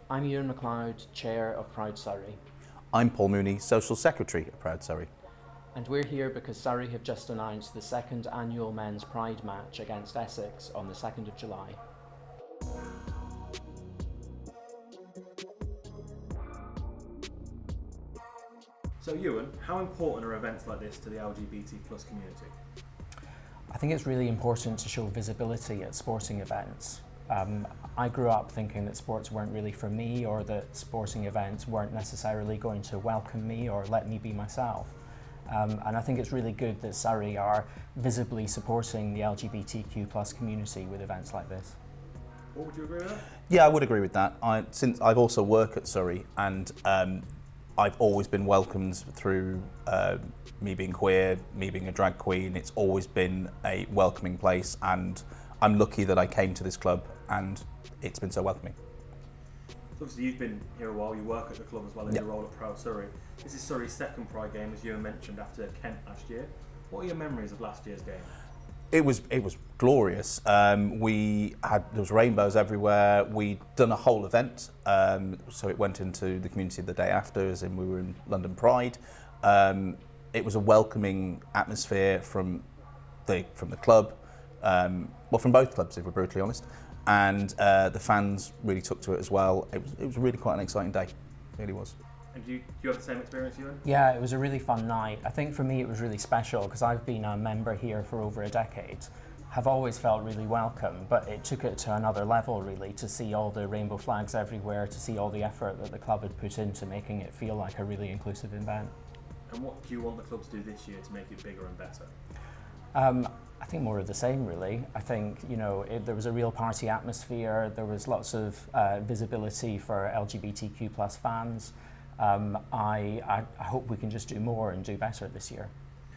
I'm Ewen Macleod, Chair of Proud Surrey. I'm Paul Mooney, Social Secretary at Proud Surrey. And we're here because Surrey have just announced the second annual Men's Pride match against Essex on the 2nd of July. So Ewan, how important are events like this to the LGBT plus community? I think it's really important to show visibility at sporting events. I grew up thinking that sports weren't really for me, or that sporting events weren't necessarily going to welcome me or let me be myself. And I think it's really good that Surrey are visibly supporting the LGBTQ plus community with events like this. Would you agree with that? Yeah, I would agree with that. Since I've also worked at Surrey, and I've always been welcomed through me being queer, me being a drag queen. It's always been a welcoming place, and I'm lucky that I came to this club and it's been so welcoming. So obviously you've been here a while, you work at the club as well in your role at Proud Surrey. This is Surrey's second Pride game, as you mentioned, after Kent last year. What are your memories of last year's game? It was glorious. There was rainbows everywhere. We'd done a whole event, so it went into the community the day after, as in we were in London Pride. It was a welcoming atmosphere from the club, from both clubs, if we're brutally honest, and the fans really took to it as well. It was really quite an exciting day, it really was. And do you have the same experience, Ewan? Yeah, it was a really fun night. I think for me it was really special because I've been a member here for over a decade. Have always felt really welcome, but it took it to another level really, to see all the rainbow flags everywhere, to see all the effort that the club had put into making it feel like a really inclusive event. And what do you want the club to do this year to make it bigger and better? I think more of the same really. I think, there was a real party atmosphere, there was lots of visibility for LGBTQ plus fans. I hope we can just do more and do better this year.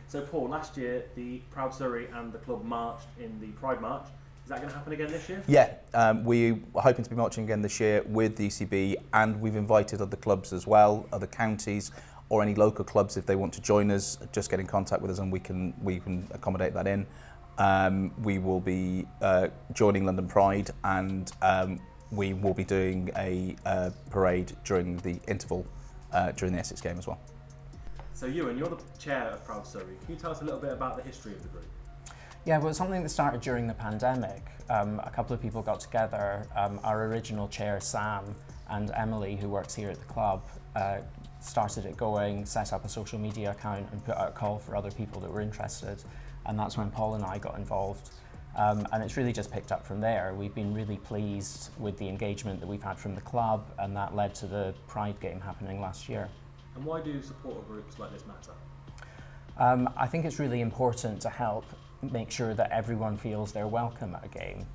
So Paul, last year the Proud Surrey and the club marched in the Pride March. Is that going to happen again this year? Yeah, we are hoping to be marching again this year with the ECB, and we've invited other clubs as well, other counties, or any local clubs if they want to join us. Just get in contact with us and we can accommodate that in. We will be joining London Pride, and we will be doing a parade during the interval during the Essex game as well. So Ewan, you're the chair of Proud Surrey. Can you tell us a little bit about the history of the group? Yeah, well, it's something that started during the pandemic. A couple of people got together. Our original chair, Sam, and Emily, who works here at the club, started it going, set up a social media account and put out a call for other people that were interested. And that's when Paul and I got involved. And it's really just picked up from there. We've been really pleased with the engagement that we've had from the club, and that led to the Pride game happening last year. And why do supporter groups like this matter? I think it's really important to help make sure that everyone feels they're welcome at a game.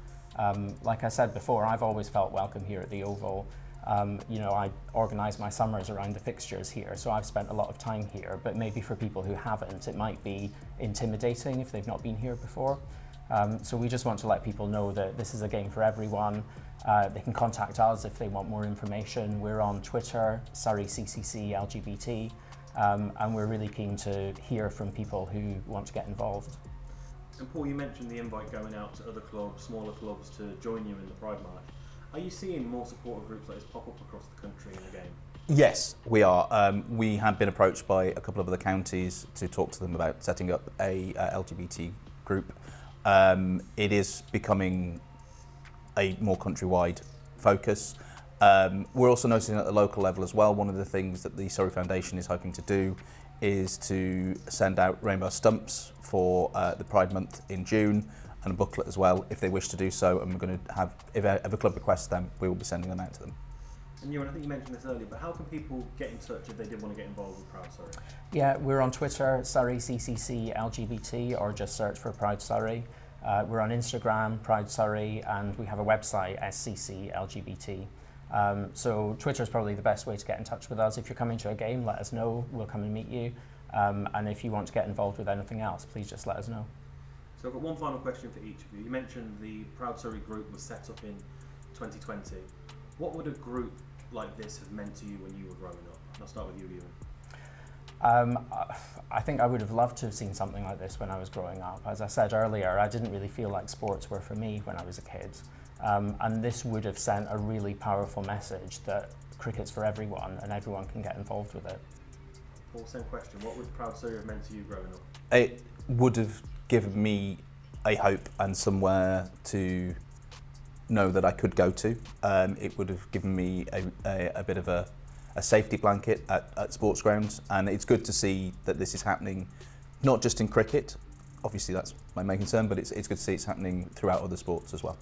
Like I said before, I've always felt welcome here at the Oval. I organise my summers around the fixtures here, so I've spent a lot of time here, but maybe for people who haven't, it might be intimidating if they've not been here before. So we just want to let people know that this is a game for everyone. They can contact us if they want more information. We're on Twitter, Surrey CCC LGBT, and we're really keen to hear from people who want to get involved. And Paul, you mentioned the invite going out to other clubs, smaller clubs, to join you in the Pride March. Are you seeing more supporter groups like this pop up across the country in the game? Yes, we are. We have been approached by a couple of other counties to talk to them about setting up a LGBT group. It is becoming a more countrywide focus. We're also noticing at the local level as well, one of the things that the Surrey Foundation is hoping to do is to send out rainbow stumps for the Pride Month in June, and a booklet as well if they wish to do so, and we're going to have, if a club requests them, we will be sending them out to them. And Ewan, I think you mentioned this earlier, but how can people get in touch if they did want to get involved with Proud Surrey? Yeah, we're on Twitter, Surrey CCC LGBT, or just search for Proud Surrey. We're on Instagram, Proud Surrey, and we have a website, SCC LGBT. So Twitter is probably the best way to get in touch with us. If you're coming to a game, let us know, we'll come and meet you. And if you want to get involved with anything else, please just let us know. So I've got one final question for each of you. You mentioned the Proud Surrey group was set up in 2020. What would a group like this have meant to you when you were growing up? And I'll start with you, Ewan. I think I would have loved to have seen something like this when I was growing up. As I said earlier, I didn't really feel like sports were for me when I was a kid. And this would have sent a really powerful message that cricket's for everyone and everyone can get involved with it. Paul, same question. What would Proud Surrey have meant to you growing up? It would have given me a hope and somewhere to know that I could go to. It would have given me a bit of a safety blanket at sports grounds, and it's good to see that this is happening, not just in cricket. Obviously that's my main concern, but it's good to see it's happening throughout other sports as well.